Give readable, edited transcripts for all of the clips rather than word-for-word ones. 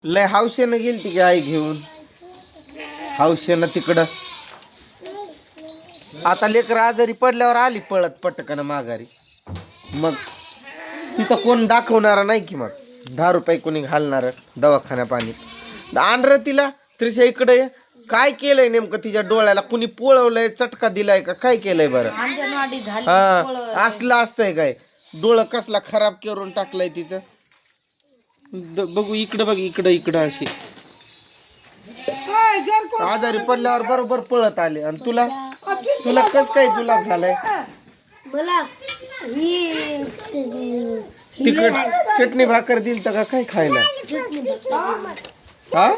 लय हौशेनं गेलती की आई घेऊन हौशेनं तिकडं. आता लेकर आजारी पडल्यावर आली पळत पटकन माघारी. मग तिथं कोण दाखवणार नाही की मग 10 रुपये कोणी घालणार दवाखान्या पाणी. आण र तिला त्रिशा इकडे ये. काय केलंय नेमकं तिच्या डोळ्याला? कुणी पोळवलंय, चटका दिलाय का काय केलंय बरं? हा असलं असतंय काय? डोळं कसला खराब करून टाकलंय तिचं. बघू इकडं बघ, इकडं इकडं अशी आजारी पडल्यावर बरोबर पळत आले. आणि तुला तुला कस काय जुलाब झालाय? मला तिकड चटणी भाकर दिल तर का काय खायला? हा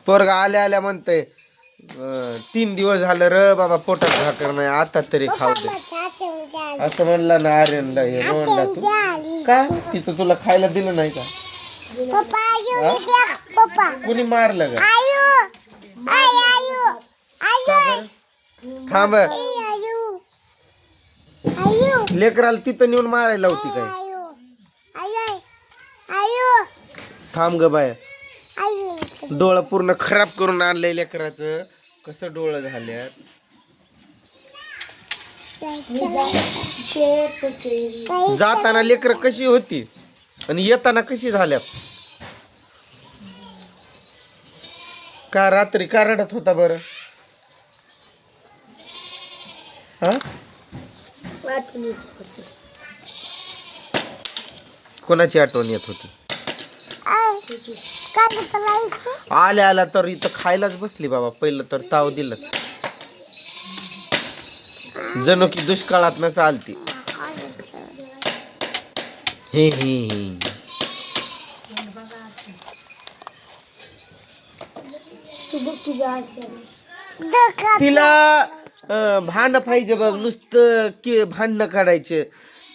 पोरगा आल्या आल्या म्हणतय 3 दिवस झालं र बाबा पोटात भाकर नाही, आता तरी खाऊ दे असं म्हणला ना आर्यनला. हे म्हणला तू का तिथं तुला खायला दिलं नाही का? कुणी मारलं का? थांब लेकराला तिथं नेऊन मारायला होती काय? थांब ग बाय, डोळं पूर्ण खराब करून आणलंय लेकराचं. कसं डोळं झाल्यात. जाताना लेकर कशी होती आणि येताना कशी झाल्यात? का रात्री का रडत होता बरं? हा कोणाची आठवण येत होती? आल्या आल्या तर इथं खायलाच बसली बाबा. पहिलं तर ताव दिलं, जणू की दुष्काळात न चालती. हे तिला भांड पाहिजे बघ, नुसतं की भांडणं काढायचे.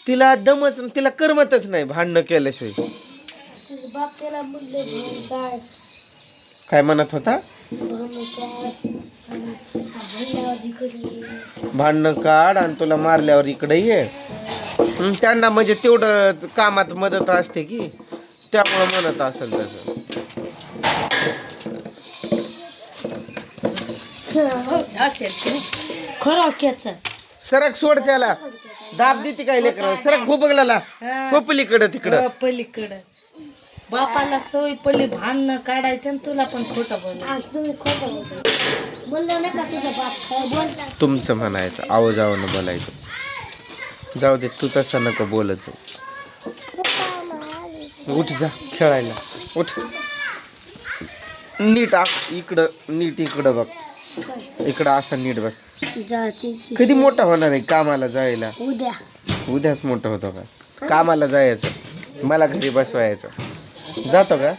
तिला दमच, तिला करमतच नाही भांडणं केल्याशिवाय. काय म्हणत होता? भांडणं काढ आणि तुला मारल्यावर इकडे ये. त्यांना म्हणजे तेवढं कामात मदत असते की, त्यामुळं म्हणत असेल तसं. सरक सोड त्याला. दाब देते काय लेकर? सरक भोबगला पलीकडं तिकडं. पलीकडं बापाला सवय पडली भांडणं काढायचं आणि तुला पण खोटं बोलायचं. तुमचं म्हणायचं, आवाजावनं बोलायचं. जाऊ दे तू तसं नको बोलत. उठ जा खेळायला, उठ. नीट इकडं, नीट इकडं बघ, इकडं असं नीट बघ. कधी मोठा होणार आहे कामाला जायला? उद्याच मोठं होतो का? कामाला जायचं, मला घरी बसवायचं. जातो का?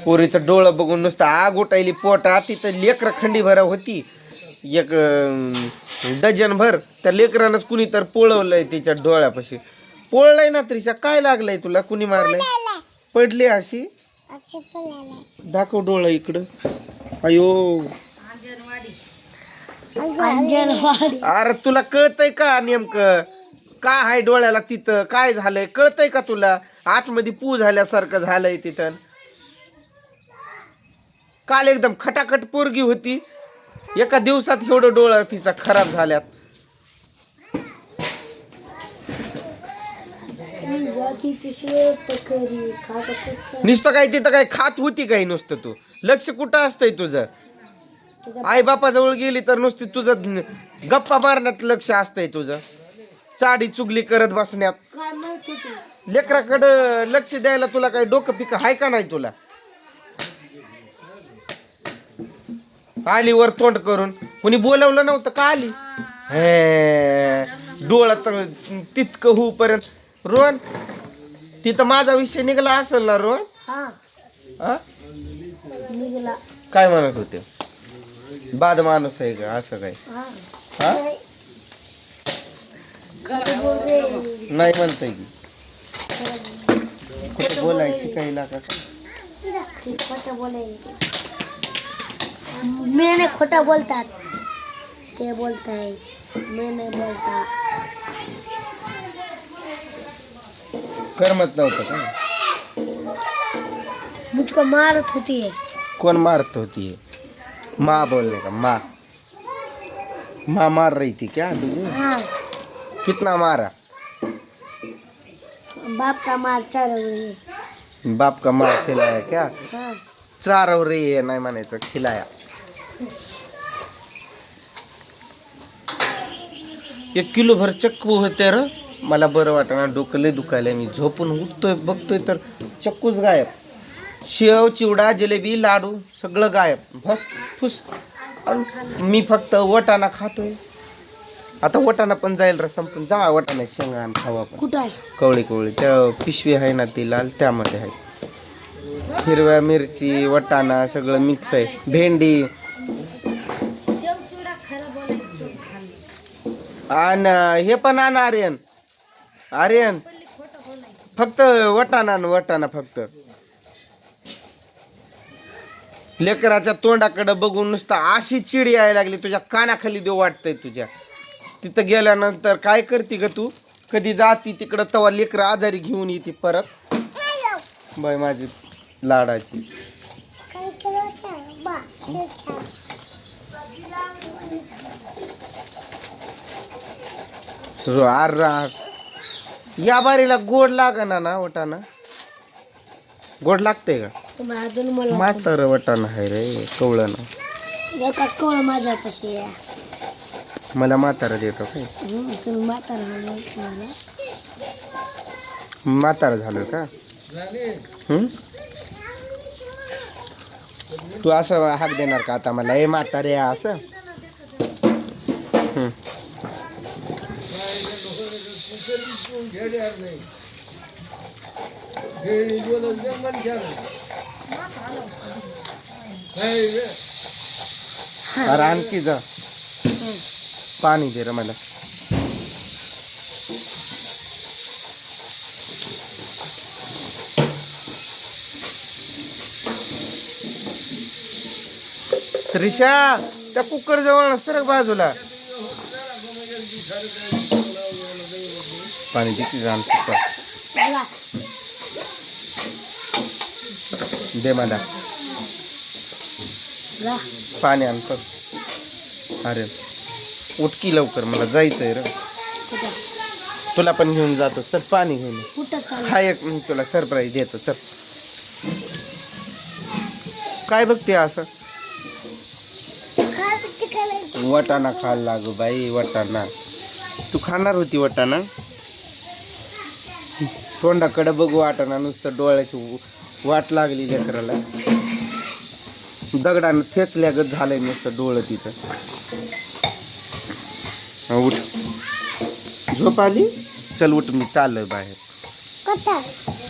पोरीचं डोळं बघून नुसतं आग उठायली पोटात. तिथं लेकर खंडी भरा होती, एक डझन भर. त्या लेकरानंच कुणी तर पोळवलंय तिच्या डोळ्यापाशी. पोळलंय ना त्रिशा? काय लागलंय तुला? कुणी मारलंय? पडली अशी? दाखव डोळं इकडं. अयो अरे तुला कळतंय का नेमकं काय हाय डोळ्याला? तिथं काय झालंय कळतंय का तुला? आतमध्ये पू झाल्यासारखं झालंय तिथं. काल एकदम खटाखट पोरगी होती, एका दिवसात एवढं डोळं तिचा खराब झाल्यात. नुसतं काय तिथं काय खात होती काय? नुसतं तू लक्ष कुठं असतंय तुझं? आई बापाजवळ गेली तर नुसती तुझं गप्पा मारण्यात लक्ष असतंय तुझं. चाडी चुगली करत बसण्यात. लेकराकडं लक्ष द्यायला तुला काय डोकं पिकं हाय का नाही तुला? आली वर तोंड करून. कुणी बोलवलं नव्हतं का आली? डोळं तर तितकं होऊपर्यंत. रोहन तिथं माझा विषय निघाला असेल ना रोहन? काय म्हणत होते? बाद माणूस आहे का असं काय? हा नाही म्हणतंय की कुठं बोलाय शिकायला का? मी खोटा बोलतात ते बोलताय. मैं नहीं बोलता. करमत नव्हतं का? मुझको मारत होती है. कौन मारत होती है? माँ बोलने का, माँ. माँ मार रही थी क्या तुझे? हाँ. कितना मारा? बाप का मार चार रही है. बाप का मार खिलाया क्या? हाँ. चारव रे आहे नाही म्हणायचं, खिलाया. 1 किलो भर चक्कू होते र. मला बरं वाटणार, डोकं लय दुखायला. मी झोपून उठतोय बघतोय तर चक्कूच गायब. शेव, चिवडा, जिलेबी, लाडू सगळं गायब. फस फुस. मी फक्त वटाणा खातोय. आता वटाणा पण जाईल र संपून. जा वटाणा शेंगा आणि खावा पण. कुठं आहे? कवळी कवळी त्या पिशवी आहे ना ती लाल, त्यामध्ये आहे. हिरव्या मिरची, वटाणा सगळं मिक्स आहे. भेंडी आणि हे पण आण आर्यन. आर्यन फक्त वटाणा आण, वटाणा फक्त. लेकराच्या तोंडाकडे बघून नुसतं अशी चिड यायला लागली, तुझ्या कानाखाली देऊ वाटतंय तुझ्या. तिथं गेल्यानंतर काय करते ग तू? कधी जाती तिकडं तवा लेकरं आजारी घेऊन येते परत. बाय माझी लाडाची. या बारीला गोड लागना ना वटाणा? गोड लागते का? अजून मला म्हातारं वटाणा आहे रे, कवळं ना. एका कवळ माझ्यापाशी आहे. मला म्हातारा देतो काय? तुम्ही म्हातारा म्हातारा झालं का? तू असं हाक देणार का आता मला? ए म्हातारे असं. अरे आणखी जा, पाणी दे रे मला. त्रिशा त्या कुकर जवळ सरक बाजूला. पाणी किती जाण दे मला. पाणी आणतो. अरे उठकी लवकर, मला जायचंय रे. तुला पण घेऊन जातो. चल पाणी घेऊन. हा एक तुला सरप्राईज देतो. चल. काय बघते असं? वटाणा खायला लागू बाई, वटाणा. तू खाणार होती वटाणा? तोंडाकडे बघू वाटाणा, नुसतं डोळ्याची वाट लागली लेकराला. दगडानं फेचल्यागत झालंय नुसतं डोळं तिथं. उठ, झोप आली? चल उठ, मी चाललोय बाहेर.